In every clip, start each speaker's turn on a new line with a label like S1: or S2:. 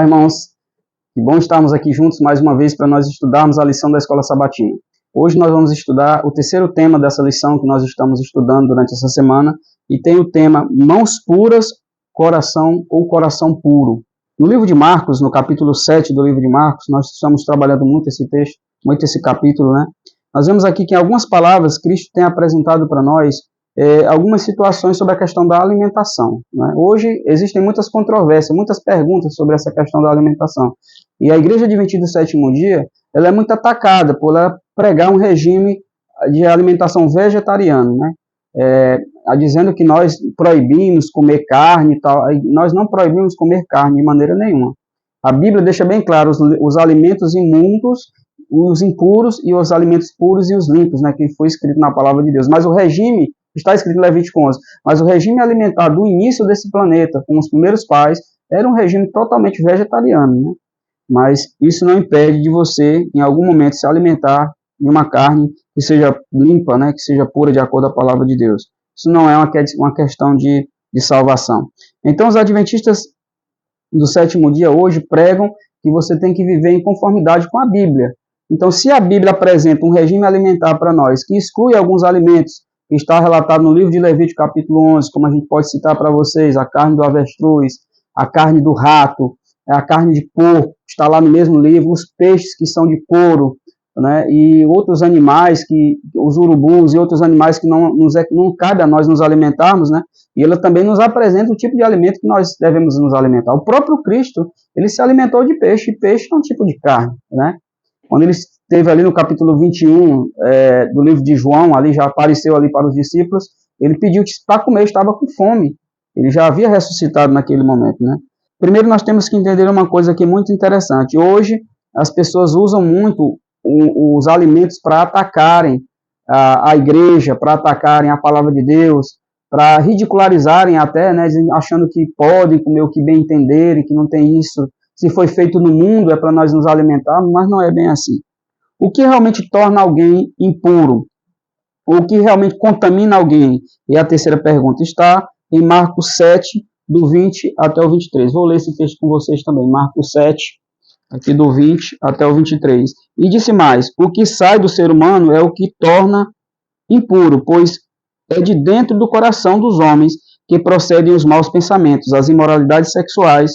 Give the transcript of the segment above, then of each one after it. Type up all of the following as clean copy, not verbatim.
S1: Olá, irmãos, que bom estarmos aqui juntos mais uma vez para nós estudarmos a lição da Escola Sabatina. Hoje nós vamos estudar o terceiro tema dessa lição que nós estamos estudando durante essa semana e tem o tema Mãos Puras, Coração ou Coração Puro. No livro de Marcos, no capítulo 7 do livro de Marcos, nós estamos trabalhando muito esse texto, muito esse capítulo, né? Nós vemos aqui que em algumas palavras Cristo tem apresentado para nós algumas situações sobre a questão da alimentação, né? Hoje existem muitas controvérsias, muitas perguntas sobre essa questão da alimentação. E a Igreja Adventista do Sétimo Dia, ela é muito atacada por ela pregar um regime de alimentação vegetariana, né? Dizendo que nós proibimos comer carne e tal. Nós não proibimos comer carne de maneira nenhuma. A Bíblia deixa bem claro os alimentos imundos, os impuros e os alimentos puros e os limpos, né? Que foi escrito na palavra de Deus. Mas o regime está escrito em Levítico 11, mas o regime alimentar do início desse planeta, com os primeiros pais, era um regime totalmente vegetariano, né? Mas isso não impede de você, em algum momento, se alimentar de uma carne que seja limpa, né? Que seja pura de acordo com a palavra de Deus. Isso não é uma questão de salvação. Então, os adventistas do sétimo dia hoje pregam que você tem que viver em conformidade com a Bíblia. Então, se a Bíblia apresenta um regime alimentar para nós, que exclui alguns alimentos, que está relatado no livro de Levítico, capítulo 11, como a gente pode citar para vocês, a carne do avestruz, a carne do rato, a carne de porco, está lá no mesmo livro, os peixes que são de couro, né, e outros animais, os urubus e outros animais que não cabe a nós nos alimentarmos, né, e ela também nos apresenta o tipo de alimento que nós devemos nos alimentar. O próprio Cristo, ele se alimentou de peixe, e peixe é um tipo de carne, né? Quando ele esteve ali no capítulo 21 do livro de João, ali já apareceu ali para os discípulos, ele pediu para comer, estava com fome. Ele já havia ressuscitado naquele momento, né? Primeiro nós temos que entender uma coisa aqui muito interessante. Hoje as pessoas usam muito os alimentos para atacarem a igreja, para atacarem a palavra de Deus, para ridicularizarem até, né, achando que podem comer o que bem entenderem, que não tem isso. Se foi feito no mundo, é para nós nos alimentarmos, mas não é bem assim. O que realmente torna alguém impuro? O que realmente contamina alguém? E a terceira pergunta está em Marcos 7, do 20 até o 23. Vou ler esse texto com vocês também. Marcos 7, aqui do 20 até o 23. E disse mais: o que sai do ser humano é o que torna impuro, pois é de dentro do coração dos homens que procedem os maus pensamentos, as imoralidades sexuais,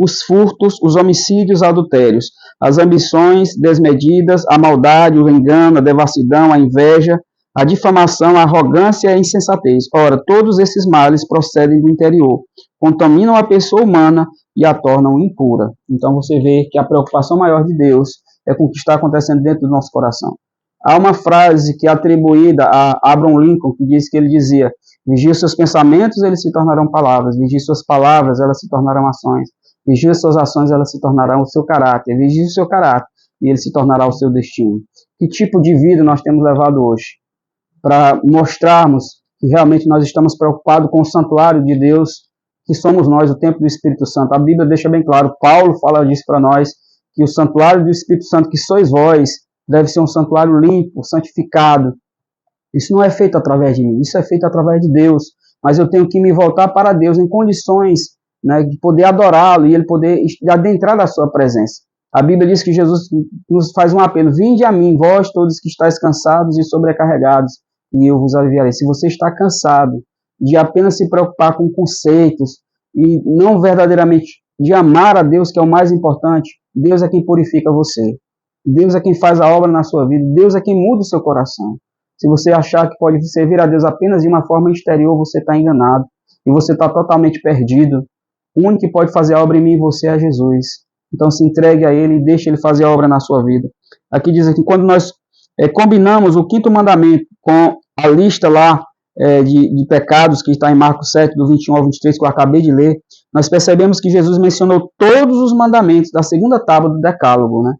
S1: os furtos, os homicídios, adultérios, as ambições desmedidas, a maldade, o engano, a devassidão, a inveja, a difamação, a arrogância e a insensatez. Ora, todos esses males procedem do interior, contaminam a pessoa humana e a tornam impura. Então você vê que a preocupação maior de Deus é com o que está acontecendo dentro do nosso coração. Há uma frase que é atribuída a Abraham Lincoln, que diz que ele dizia: vigie os seus pensamentos, eles se tornarão palavras, vigie suas palavras, elas se tornarão ações. Vigie as suas ações, elas se tornarão o seu caráter. Vigie o seu caráter e ele se tornará o seu destino. Que tipo de vida nós temos levado hoje? Para mostrarmos que realmente nós estamos preocupados com o santuário de Deus, que somos nós, o templo do Espírito Santo. A Bíblia deixa bem claro, Paulo fala disso para nós, que o santuário do Espírito Santo, que sois vós, deve ser um santuário limpo, santificado. Isso não é feito através de mim, isso é feito através de Deus. Mas eu tenho que me voltar para Deus em condições, né, de poder adorá-lo e ele poder adentrar na sua presença. A Bíblia diz que Jesus nos faz um apelo: vinde a mim, vós todos que estáis cansados e sobrecarregados, e eu vos aliviarei. Se você está cansado de apenas se preocupar com conceitos e não verdadeiramente de amar a Deus, que é o mais importante, Deus é quem purifica você. Deus é quem faz a obra na sua vida. Deus é quem muda o seu coração. Se você achar que pode servir a Deus apenas de uma forma exterior, você está enganado e você está totalmente perdido. O único que pode fazer a obra em mim e você é Jesus. Então se entregue a Ele e deixe Ele fazer a obra na sua vida. Aqui diz que quando nós combinamos o 5º mandamento com a lista lá de pecados que está em Marcos 7, do 21 ao 23, que eu acabei de ler, nós percebemos que Jesus mencionou todos os mandamentos da segunda tábua do Decálogo, né?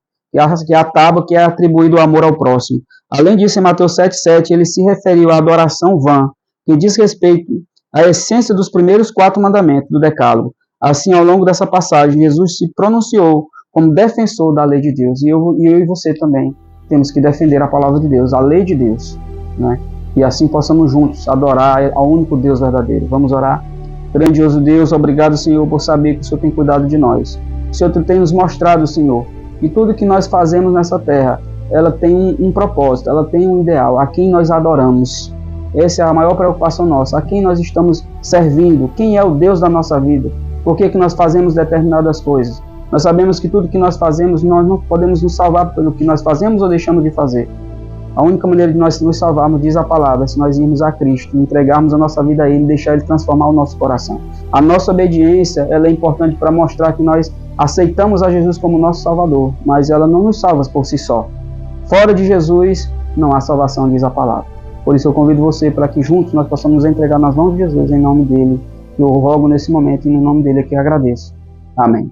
S1: Que é a tábua que é atribuída o amor ao próximo. Além disso, em Mateus 7,7, ele se referiu à adoração vã, que diz respeito à essência dos primeiros 4 mandamentos do Decálogo. Assim, ao longo dessa passagem, Jesus se pronunciou como defensor da lei de Deus. E eu e você também temos que defender a palavra de Deus, a lei de Deus, né? E assim possamos juntos adorar ao único Deus verdadeiro. Vamos orar? Grandioso Deus, obrigado, Senhor, por saber que o Senhor tem cuidado de nós. O Senhor tem nos mostrado, Senhor, que tudo que nós fazemos nessa terra, ela tem um propósito, ela tem um ideal, a quem nós adoramos. Essa é a maior preocupação nossa, a quem nós estamos servindo, quem é o Deus da nossa vida, por que nós fazemos determinadas coisas. Nós sabemos que tudo que nós fazemos, nós não podemos nos salvar pelo que nós fazemos ou deixamos de fazer. A única maneira de nós nos salvarmos, diz a palavra, é se nós irmos a Cristo, entregarmos a nossa vida a Ele, deixar Ele transformar o nosso coração. A nossa obediência, ela é importante para mostrar que nós aceitamos a Jesus como nosso Salvador, mas ela não nos salva por si só. Fora de Jesus, não há salvação, diz a palavra. Por isso eu convido você para que juntos nós possamos nos entregar nas mãos de Jesus, em nome dele. Eu rogo nesse momento e no nome dele aqui agradeço. Amém.